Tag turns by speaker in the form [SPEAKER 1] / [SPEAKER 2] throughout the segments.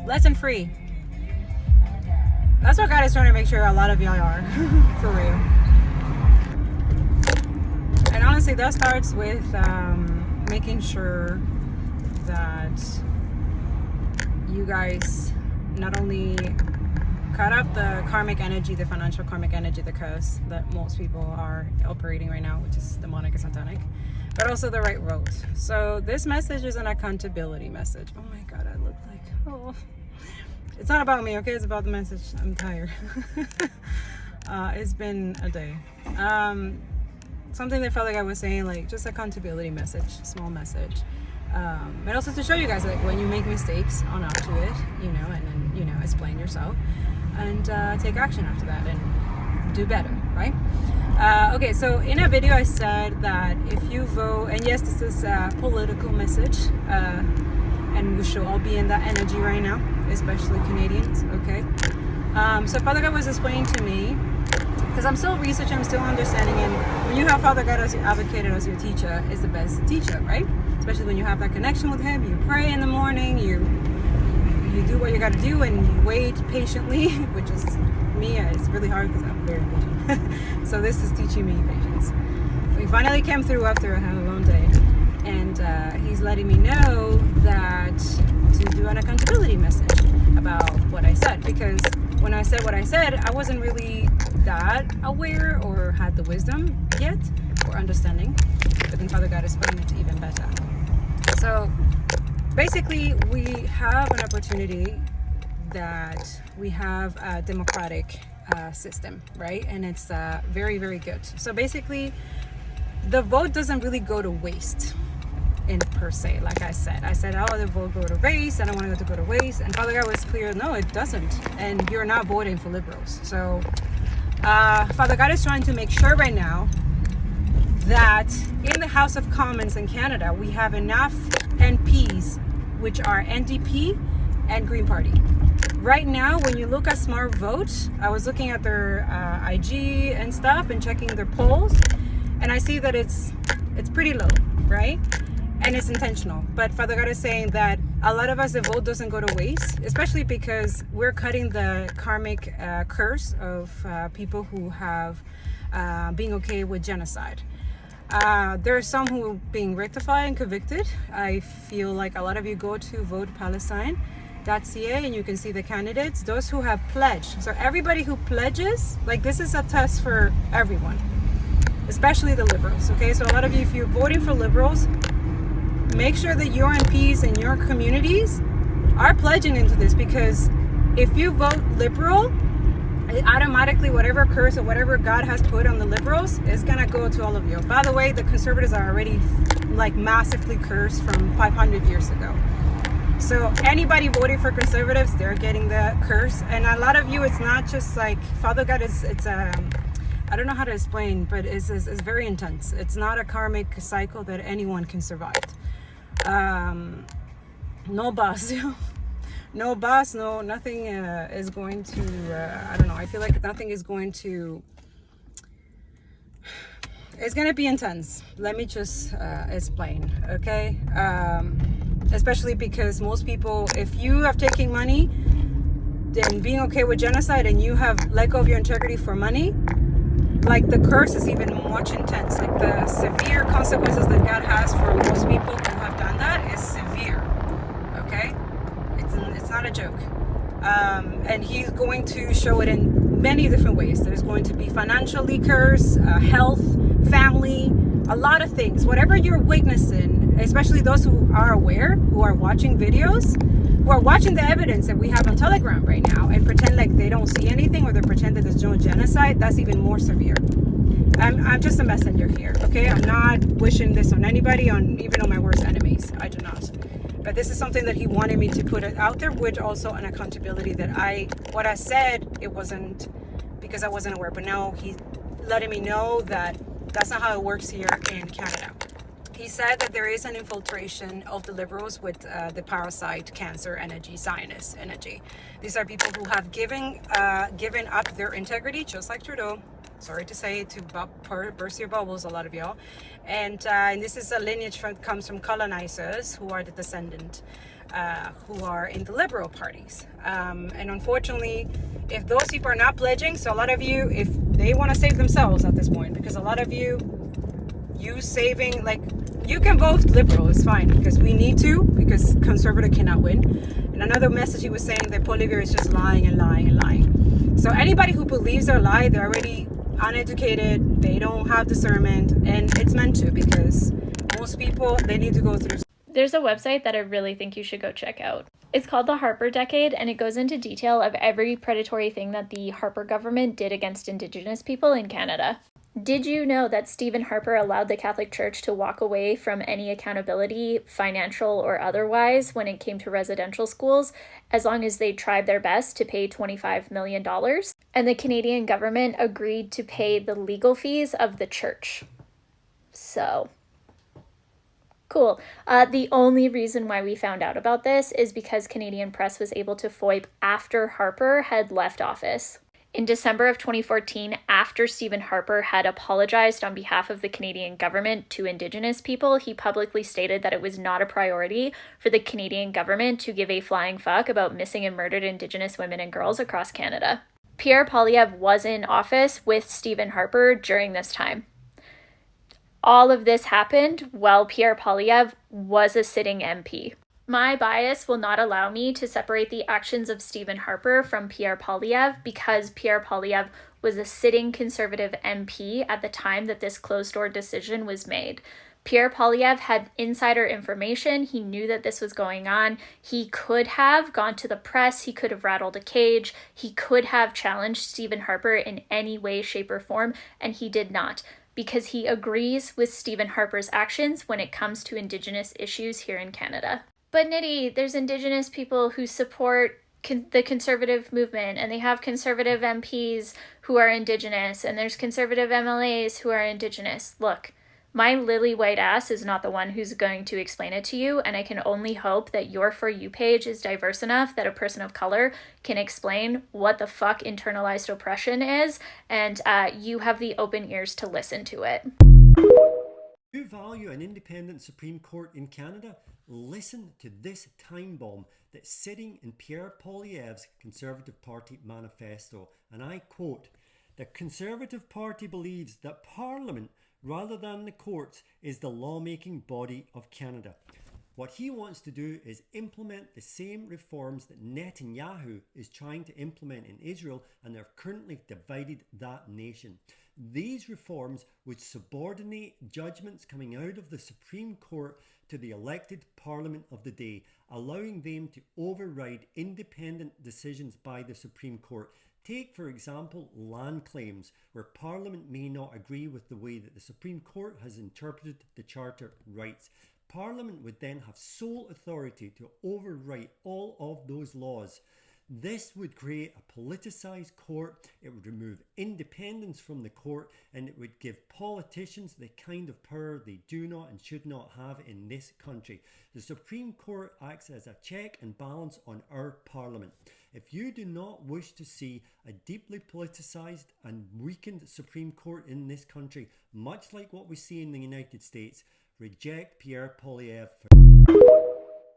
[SPEAKER 1] lesson free. That's what God is trying to make sure a lot of y'all are. For real. And honestly, that starts with making sure that you guys not only cut up the karmic energy, the financial karmic energy, the curse that most people are operating right now, which is demonic and satanic, but also the right road. So this message is an accountability message. Oh my God, I look like, oh. It's not about me, okay? It's about the message. I'm tired. It's been a day. Something that felt like I was saying, like just accountability message, small message. But also to show you guys, like when you make mistakes, own up to it, you know, and then, you know, explain yourself and take action after that and do better, right? Okay, so in a video I said that if you vote, and yes, this is a political message, and we should all be in that energy right now, especially Canadians, okay? So Father God was explaining to me, because I'm still researching, I'm still understanding, and when you have Father God as your advocate, as your teacher, is the best teacher, right? Especially when you have that connection with Him, you pray in the morning, you do what you got to do, and you wait patiently, which is me, it's really hard because I'm very impatient. So this is teaching me patience. We finally came through after I had a long day, and He's letting me know that to do an accountability message about what I said, because when I said what I said, I wasn't really that aware or had the wisdom yet or understanding, but then Father God is putting it even better. So basically we have an opportunity that we have a democratic system, right? And it's very, very good. So basically the vote doesn't really go to waste in per se. Like I said, oh, the vote go to waste, I don't want it to go to waste, and Father God was clear, no, it doesn't, and you're not voting for liberals. So Father God is trying to make sure right now that in the House of Commons in Canada we have enough MPs, which are NDP and Green Party. Right now, when you look at Smart Vote, I was looking at their IG and stuff and checking their polls, and I see that it's pretty low, right? And it's intentional. But Father God is saying that a lot of us, the vote doesn't go to waste, especially because we're cutting the karmic curse of people who have being okay with genocide. There are some who are being rectified and convicted. I feel like a lot of you go to votepalestine.ca and you can see the candidates, those who have pledged. So everybody who pledges, like this is a test for everyone, especially the liberals, okay? So a lot of you, if you're voting for liberals, make sure that your MPs and your communities are pledging into this, because if you vote liberal, it automatically, whatever curse or whatever God has put on the liberals is gonna go to all of you. By the way, the conservatives are already like massively cursed from 500 years ago. So anybody voting for conservatives, they're getting the curse. And a lot of you, it's not just like Father God is, I don't know how to explain, but it's very intense. It's not a karmic cycle that anyone can survive. No boss, no boss, no, nothing is going to, I don't know, I feel like nothing is going to, it's going to be intense. Let me just explain, okay? Especially because most people, if you have taken money, then being okay with genocide and you have let go of your integrity for money, like the curse is even much intense. Like the severe consequences that God has for most people who have done that is severe, okay? It's not a joke. And He's going to show it in many different ways. There's going to be financially curse, health, family, a lot of things. Whatever you're witnessing, especially those who are aware, who are watching videos, who are watching the evidence that we have on Telegram right now and pretend like they don't see anything, or they pretend that there's no genocide, that's even more severe. I'm just a messenger here, okay? I'm not wishing this on anybody, even on my worst enemies. I do not. But this is something that He wanted me to put it out there, with also an accountability that what I said, it wasn't because I wasn't aware, but now He's letting me know that that's not how it works here in Canada. He said that there is an infiltration of the liberals with the parasite, cancer energy, Zionist energy. These are people who have given up their integrity, just like Trudeau. Sorry to say, to burst your bubbles, a lot of y'all. And this is a lineage that comes from colonizers who are the descendant. who are in the liberal parties. And unfortunately, if those people are not pledging, so a lot of you, if they want to save themselves at this point, because a lot of you saving, like, you can vote liberal, it's fine, because we need to, because conservative cannot win. And another message he was saying that Poilievre is just lying and lying and lying. So anybody who believes their lie, they're already uneducated, they don't have discernment, and it's meant to, because most people, they need to go through.
[SPEAKER 2] There's a website that I really think you should go check out. It's called the Harper Decade, and it goes into detail of every predatory thing that the Harper government did against Indigenous people in Canada. Did you know that Stephen Harper allowed the Catholic Church to walk away from any accountability, financial or otherwise, when it came to residential schools, as long as they tried their best to pay $25 million? And the Canadian government agreed to pay the legal fees of the church. So, cool. The only reason why we found out about this is because Canadian press was able to foip after Harper had left office. In December of 2014, after Stephen Harper had apologized on behalf of the Canadian government to Indigenous people, he publicly stated that it was not a priority for the Canadian government to give a flying fuck about missing and murdered Indigenous women and girls across Canada. Pierre Poilievre was in office with Stephen Harper during this time. All of this happened while Pierre Poilievre was a sitting MP. My bias will not allow me to separate the actions of Stephen Harper from Pierre Poilievre because Pierre Poilievre was a sitting Conservative MP at the time that this closed-door decision was made. Pierre Poilievre had insider information. He knew that this was going on. He could have gone to the press. He could have rattled a cage. He could have challenged Stephen Harper in any way, shape, or form, and he did not, because he agrees with Stephen Harper's actions when it comes to Indigenous issues here in Canada. But Nitty, there's Indigenous people who support the Conservative movement, and they have Conservative MPs who are Indigenous, and there's Conservative MLAs who are Indigenous. Look, my lily white ass is not the one who's going to explain it to you, and I can only hope that your For You page is diverse enough that a person of color can explain what the fuck internalized oppression is, and you have the open ears to listen to it.
[SPEAKER 3] You value an independent Supreme Court in Canada? Listen to this time bomb that's sitting in Pierre Poilievre's Conservative Party manifesto, and I quote, "The Conservative Party believes that Parliament, rather than the courts, is the lawmaking body of Canada. What he wants to do is implement the same reforms that Netanyahu is trying to implement in Israel, and they've currently divided that nation. These reforms would subordinate judgments coming out of the Supreme Court to the elected Parliament of the day, allowing them to override independent decisions by the Supreme Court. Take, for example, land claims, where Parliament may not agree with the way that the Supreme Court has interpreted the Charter rights. Parliament would then have sole authority to overwrite all of those laws. This would create a politicised court, it would remove independence from the court, and it would give politicians the kind of power they do not and should not have in this country. The Supreme Court acts as a check and balance on our Parliament. If you do not wish to see a deeply politicised and weakened Supreme Court in this country, much like what we see in the United States, reject Pierre Poilievre."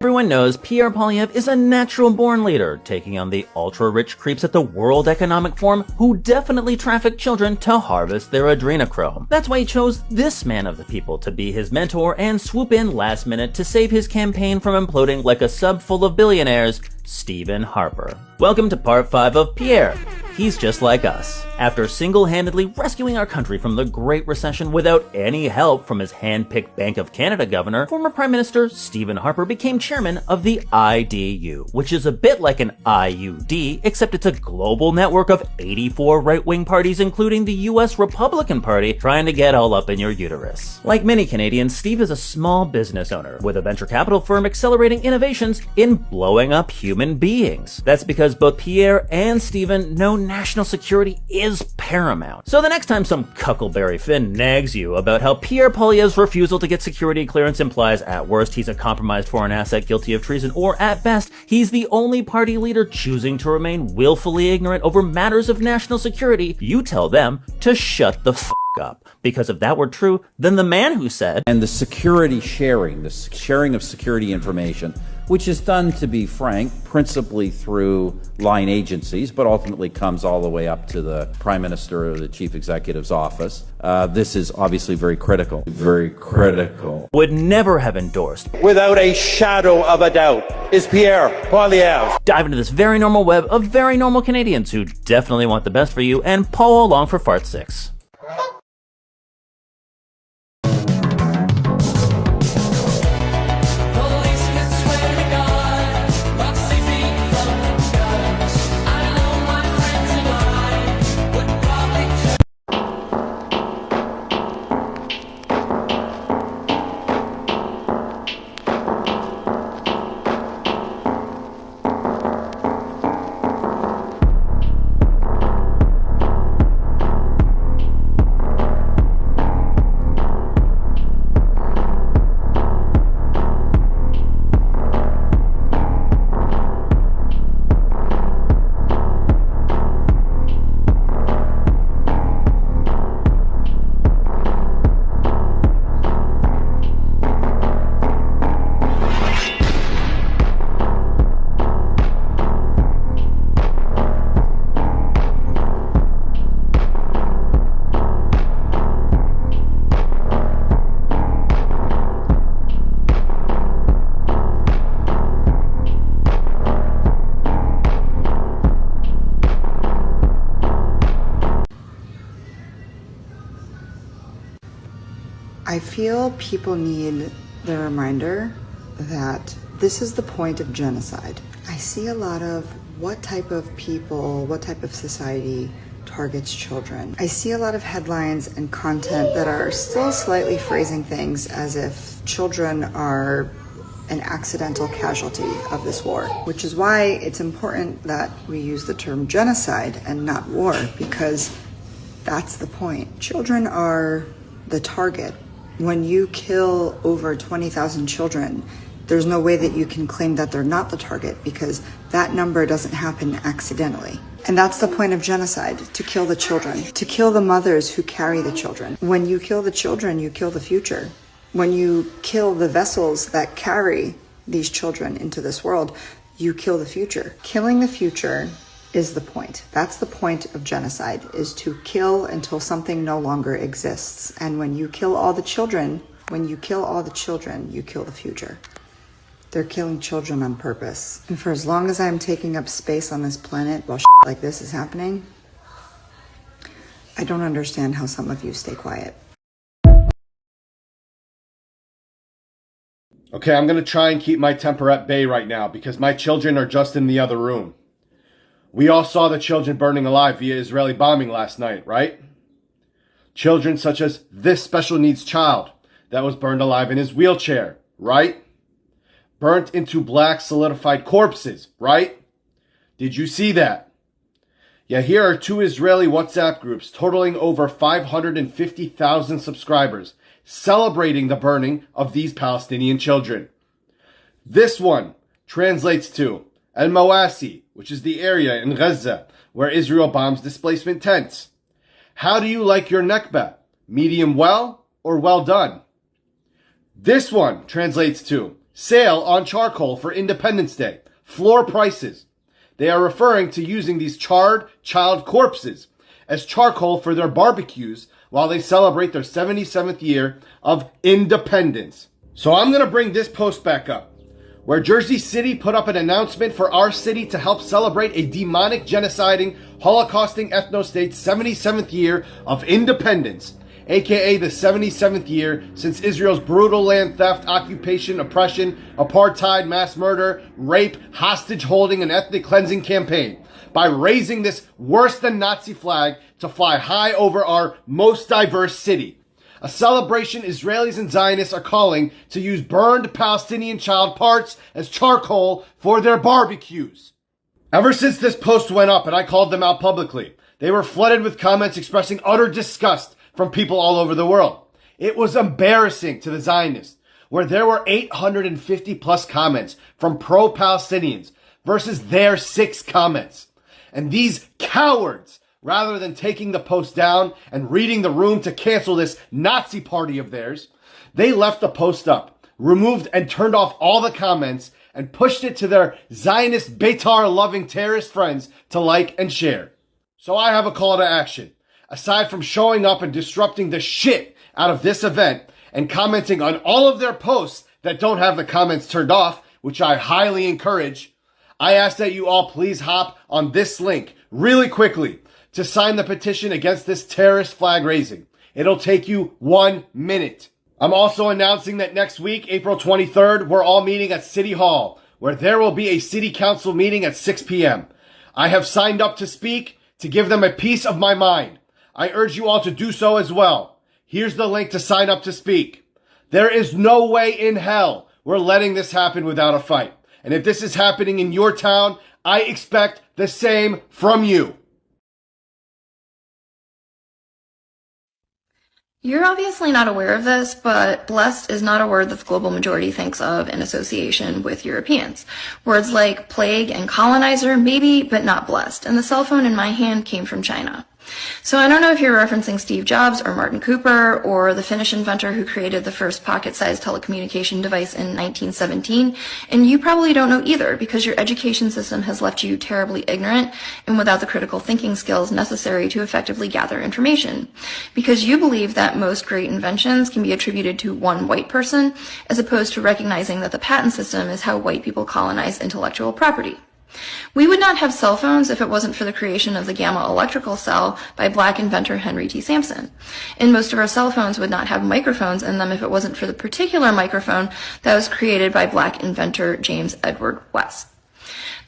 [SPEAKER 4] Everyone knows Pierre Poilievre is a natural-born leader, taking on the ultra-rich creeps at the World Economic Forum who definitely traffic children to harvest their adrenochrome. That's why he chose this man of the people to be his mentor and swoop in last minute to save his campaign from imploding like a sub full of billionaires, Stephen Harper. Welcome to part 5 of Pierre. He's just like us. After single-handedly rescuing our country from the Great Recession without any help from his hand-picked Bank of Canada governor, former Prime Minister Stephen Harper became chairman of the IDU, which is a bit like an IUD, except it's a global network of 84 right-wing parties, including the US Republican Party, trying to get all up in your uterus. Like many Canadians, Steve is a small business owner, with a venture capital firm accelerating innovations in blowing up human beings. That's because both Pierre and Stephen know national security is paramount. So the next time some Cuckleberry Finn nags you about how Pierre Poilievre's refusal to get security clearance implies at worst he's a compromised foreign asset guilty of treason, or at best he's the only party leader choosing to remain willfully ignorant over matters of national security, you tell them to shut the f*** up. Because if that were true, then the man who said,
[SPEAKER 5] and the security sharing, the sharing of security information which is done, to be frank, principally through line agencies, but ultimately comes all the way up to the Prime Minister or the Chief Executive's office. This is obviously very critical. Very critical.
[SPEAKER 4] Would never have endorsed,
[SPEAKER 6] without a shadow of a doubt, is Pierre Poilievre.
[SPEAKER 4] Dive into this very normal web of very normal Canadians who definitely want the best for you and follow along for Fart 6.
[SPEAKER 7] I feel people need the reminder that this is the point of genocide. I see a lot of what type of people, what type of society targets children. I see a lot of headlines and content that are still slightly phrasing things as if children are an accidental casualty of this war, which is why it's important that we use the term genocide and not war, because that's the point. Children are the target. When you kill over 20,000 children, there's no way that you can claim that they're not the target, because that number doesn't happen accidentally. And that's the point of genocide, to kill the children, to kill the mothers who carry the children. When you kill the children, you kill the future. When you kill the vessels that carry these children into this world, you kill the future. Killing the future is the point. That's the point of genocide, is to kill until something no longer exists. And when you kill all the children, you kill the future. They're killing children on purpose. And for as long as I'm taking up space on this planet while shit like this is happening, I don't understand how some of you stay quiet.
[SPEAKER 8] Okay, I'm gonna try and keep my temper at bay right now because my children are just in the other room. We all saw the children burning alive via Israeli bombing last night, right? Children such as this special needs child that was burned alive in his wheelchair, right? Burnt into black solidified corpses, right? Did you see that? Yeah, here are 2 Israeli WhatsApp groups totaling over 550,000 subscribers celebrating the burning of these Palestinian children. This one translates to Al-Mawasi, which is the area in Gaza where Israel bombs displacement tents. How do you like your Nakba? Medium well or well done? This one translates to sale on charcoal for Independence Day. Floor prices. They are referring to using these charred child corpses as charcoal for their barbecues while they celebrate their 77th year of independence. So I'm going to bring this post back up, where Jersey City put up an announcement for our city to help celebrate a demonic, genociding, holocausting ethno-state's 77th year of independence, aka the 77th year since Israel's brutal land theft, occupation, oppression, apartheid, mass murder, rape, hostage holding, and ethnic cleansing campaign, by raising this worse than Nazi flag to fly high over our most diverse city. A celebration Israelis and Zionists are calling to use burned Palestinian child parts as charcoal for their barbecues. Ever since this post went up and I called them out publicly, they were flooded with comments expressing utter disgust from people all over the world. It was embarrassing to the Zionists, where there were 850 plus comments from pro-Palestinians versus their 6 comments. And these cowards, rather than taking the post down and reading the room to cancel this Nazi party of theirs, they left the post up, removed and turned off all the comments, and pushed it to their Zionist Beitar-loving terrorist friends to like and share. So I have a call to action. Aside from showing up and disrupting the shit out of this event and commenting on all of their posts that don't have the comments turned off, which I highly encourage, I ask that you all please hop on this link really quickly to sign the petition against this terrorist flag raising. It'll take you 1 minute. I'm also announcing that next week, April 23rd, we're all meeting at City Hall, where there will be a city council meeting at 6 p.m. I have signed up to speak to give them a piece of my mind. I urge you all to do so as well. Here's the link to sign up to speak. There is no way in hell we're letting this happen without a fight. And if this is happening in your town, I expect the same from you.
[SPEAKER 9] You're obviously not aware of this, but blessed is not a word that the global majority thinks of in association with Europeans. Words like plague and colonizer, maybe, but not blessed. And the cell phone in my hand came from China. So I don't know if you're referencing Steve Jobs or Martin Cooper or the Finnish inventor who created the first pocket-sized telecommunication device in 1917, and you probably don't know either because your education system has left you terribly ignorant and without the critical thinking skills necessary to effectively gather information. Because you believe that most great inventions can be attributed to one white person, as opposed to recognizing that the patent system is how white people colonize intellectual property. We would not have cell phones if it wasn't for the creation of the gamma electrical cell by black inventor Henry T. Sampson. And most of our cell phones would not have microphones in them if it wasn't for the particular microphone that was created by black inventor James Edward West.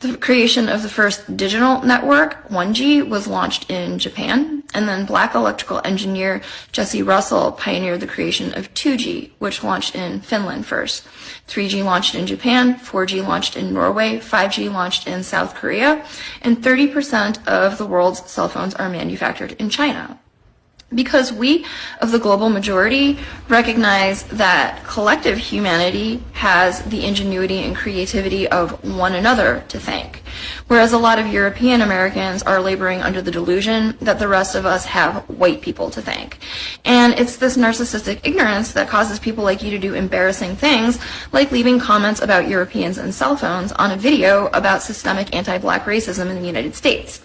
[SPEAKER 9] The creation of the first digital network, 1G, was launched in Japan, and then black electrical engineer Jesse Russell pioneered the creation of 2G, which launched in Finland first. 3G launched in Japan, 4G launched in Norway, 5G launched in South Korea, and 30% of the world's cell phones are manufactured in China. Because we, of the global majority, recognize that collective humanity has the ingenuity and creativity of one another to thank, whereas a lot of European Americans are laboring under the delusion that the rest of us have white people to thank. And it's this narcissistic ignorance that causes people like you to do embarrassing things, like leaving comments about Europeans and cell phones on a video about systemic anti-black racism in the United States.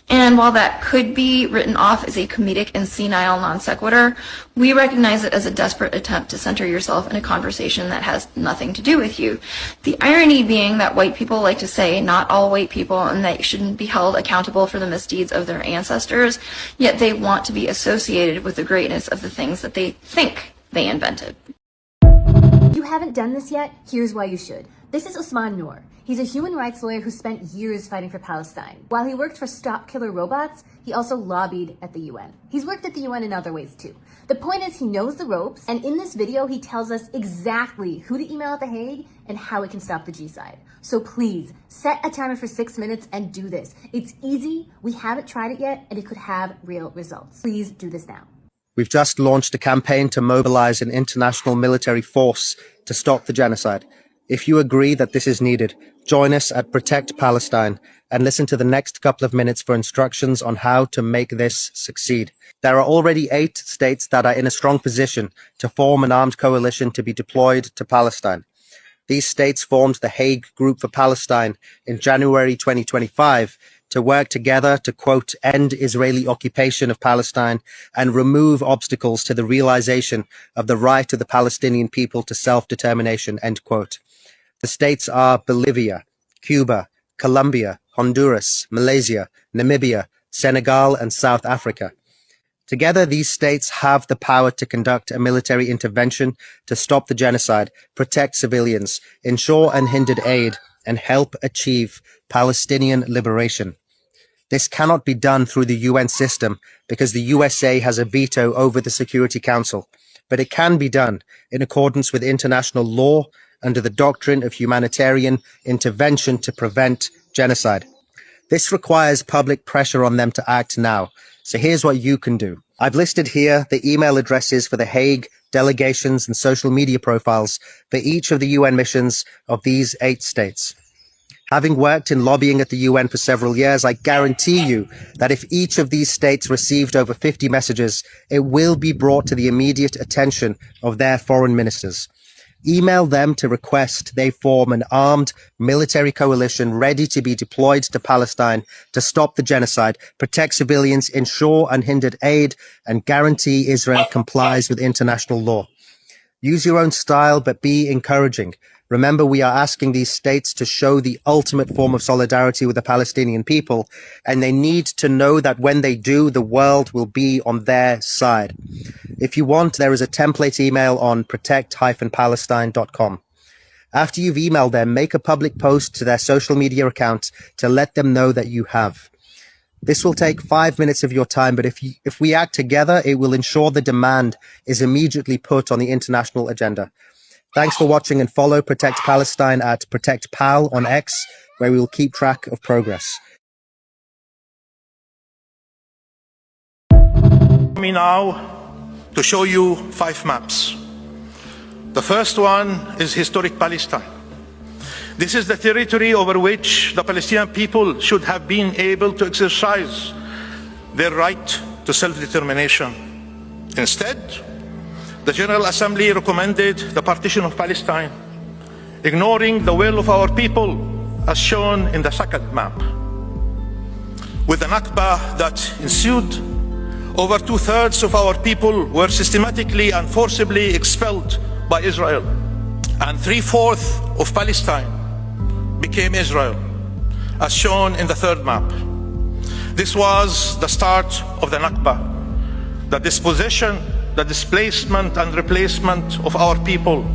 [SPEAKER 9] And while that could be written off as a comedic and senile non sequitur, we recognize it as a desperate attempt to center yourself in a conversation that has nothing to do with you. The irony being that white people like to say not all white people and they shouldn't be held accountable for the misdeeds of their ancestors, yet they want to be associated with the greatness of the things that they think they invented.
[SPEAKER 10] If you haven't done this yet, here's why you should. This is Usman Noor. He's a human rights lawyer who spent years fighting for Palestine. While he worked for Stop Killer Robots, he also lobbied at the UN. He's worked at the UN in other ways too. The point is he knows the ropes, and in this video he tells us exactly who to email at The Hague and how it can stop the G-side. So please, set a timer for 6 minutes and do this. It's easy, we haven't tried it yet, and it could have real results. Please do this now.
[SPEAKER 11] We've just launched a campaign to mobilize an international military force to stop the genocide. If you agree that this is needed, join us at Protect Palestine and listen to the next couple of minutes for instructions on how to make this succeed. There are already 8 states that are in a strong position to form an armed coalition to be deployed to Palestine. These states formed the Hague Group for Palestine in January 2025 to work together to, quote, end Israeli occupation of Palestine and remove obstacles to the realization of the right of the Palestinian people to self-determination, end quote. The states are Bolivia, Cuba, Colombia, Honduras, Malaysia, Namibia, Senegal, and South Africa. Together, these states have the power to conduct a military intervention to stop the genocide, protect civilians, ensure unhindered aid, and help achieve Palestinian liberation. This cannot be done through the UN system because the USA has a veto over the Security Council, but it can be done in accordance with international law under the doctrine of humanitarian intervention to prevent genocide. This requires public pressure on them to act now. So here's what you can do. I've listed here the email addresses for the Hague delegations and social media profiles for each of the UN missions of these 8 states. Having worked in lobbying at the UN for several years, I guarantee you that if each of these states received over 50 messages, it will be brought to the immediate attention of their foreign ministers. Email them to request they form an armed military coalition ready to be deployed to Palestine to stop the genocide, protect civilians, ensure unhindered aid, and guarantee Israel complies with international law. Use your own style, but be encouraging. Remember, we are asking these states to show the ultimate form of solidarity with the Palestinian people, and they need to know that when they do, the world will be on their side. If you want, there is a template email on protect-palestine.com. After you've emailed them, make a public post to their social media accounts to let them know that you have. This will take 5 minutes of your time, but if we act together, it will ensure the demand is immediately put on the international agenda. Thanks for watching, and follow Protect Palestine at ProtectPal on X, where we will keep track of progress.
[SPEAKER 12] Me now to show you 5 maps. The first one is historic Palestine. This is the territory over which the Palestinian people should have been able to exercise their right to self-determination. Instead, the General Assembly recommended the partition of Palestine, ignoring the will of our people as shown in the second map. With the Nakba that ensued, over 2/3 of our people were systematically and forcibly expelled by Israel, and 3/4 of Palestine became Israel, as shown in the third map. This was the start of the Nakba, the dispossession, the displacement and replacement of our people,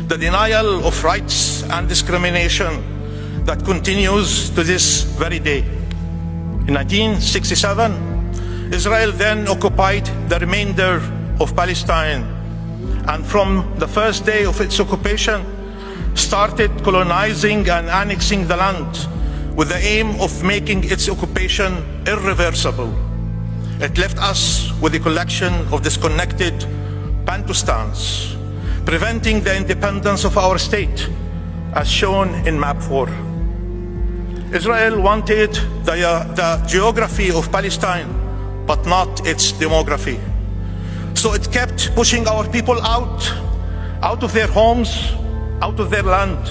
[SPEAKER 12] the denial of rights and discrimination that continues to this very day. In 1967, Israel then occupied the remainder of Palestine, and from the first day of its occupation, started colonizing and annexing the land with the aim of making its occupation irreversible. It left us with a collection of disconnected Bantustans, preventing the independence of our state, as shown in map 4. Israel wanted the geography of Palestine, but not its demography. So it kept pushing our people out of their homes, out of their land.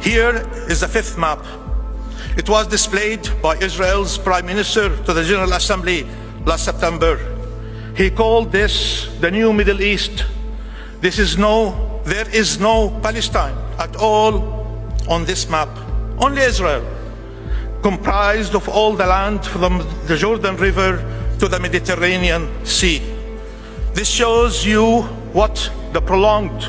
[SPEAKER 12] Here is the 5th map. It was displayed by Israel's Prime Minister to the General Assembly last September. He called this the new Middle East. There is no Palestine at all on this map, only Israel, comprised of all the land from the Jordan River to the Mediterranean Sea. This shows you what the prolonged,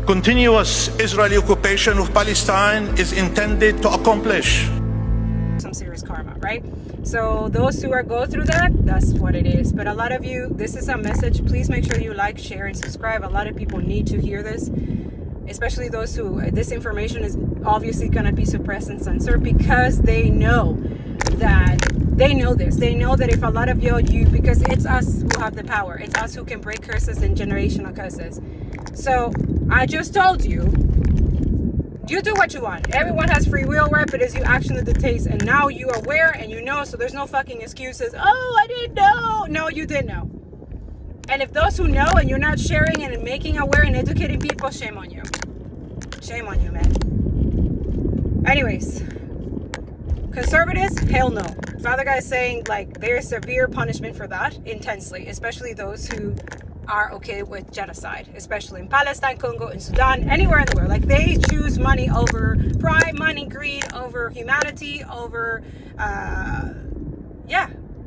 [SPEAKER 12] continuous Israeli occupation of Palestine is intended to accomplish.
[SPEAKER 1] Some serious karma, right? So those who go through that, that's what it is. But a lot of you, this is a message. Please make sure you like, share, and subscribe. A lot of people need to hear this, especially those who this information is obviously going to be suppressed and censored, because they know that they know that if a lot of you because it's us who have the power, it's us who can break curses and generational curses. So I just told you, you do what you want. Everyone has free will, right? But as you action that dictates, and now you are aware and you know, so there's no fucking excuses. Oh, I didn't know. No, you did know. And if those who know and you're not sharing and making aware and educating people, shame on you. Shame on you, man. Anyways, conservatives, hell no. Father God is saying, like, there's severe punishment for that, intensely, especially those who are okay with genocide, especially in Palestine, Congo, in Sudan, anywhere in the world. Like, they choose money over pride, money, greed, over humanity, over,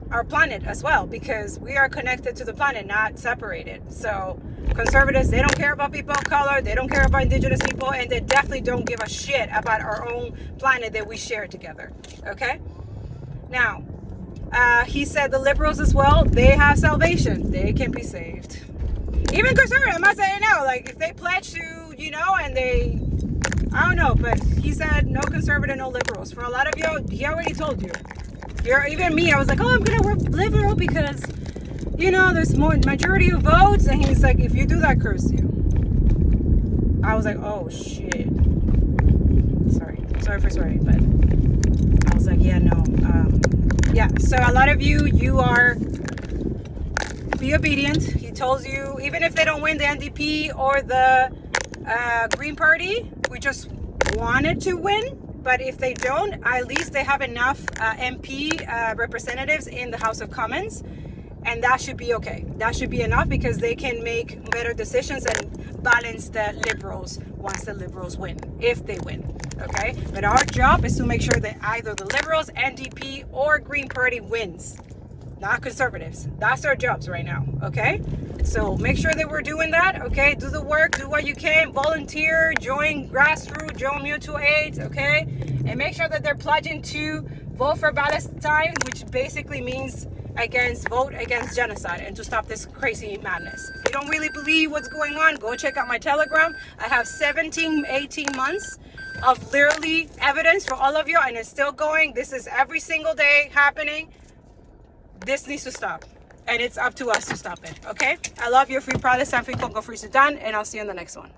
[SPEAKER 1] our planet as well, because we are connected to the planet, not separated. So conservatives, they don't care about people of color, they don't care about indigenous people, and they definitely don't give a shit about our own planet that we share together. Okay? Now, he said the liberals as well, they have salvation. They can be saved. Even conservatives, I'm not saying no. Like, if they pledge to, and they, I don't know, but he said no conservative, no liberals. For a lot of you, he already told you. Even me, I was like, oh, I'm going to work liberal because, there's more majority of votes. And he's like, if you do that, curse you. I was like, oh, shit. Sorry for swearing, but I was like, yeah, no. So a lot of you are, be obedient. He tells you, even if they don't win the NDP or the Green Party, we just wanted to win, but if they don't, at least they have enough MP representatives in the House of Commons, and that should be okay. That should be enough, because they can make better decisions and balance the Liberals once the Liberals win, if they win, okay? But our job is to make sure that either the Liberals, NDP, or Green Party wins, not Conservatives. That's our jobs right now, okay? So make sure that we're doing that, okay? Do the work, do what you can, volunteer, join grassroots, join mutual aids, okay? And make sure that they're pledging to vote for Palestine, which basically means vote against genocide, and to stop this crazy madness. If you don't really believe what's going on, go check out my Telegram. I have 18 months of literally evidence for all of you, and it's still going. This is every single day happening. This needs to stop, and it's up to us to stop it, okay? I love you. Free Palestine, free Congo, free Sudan, and I'll see you in the next one.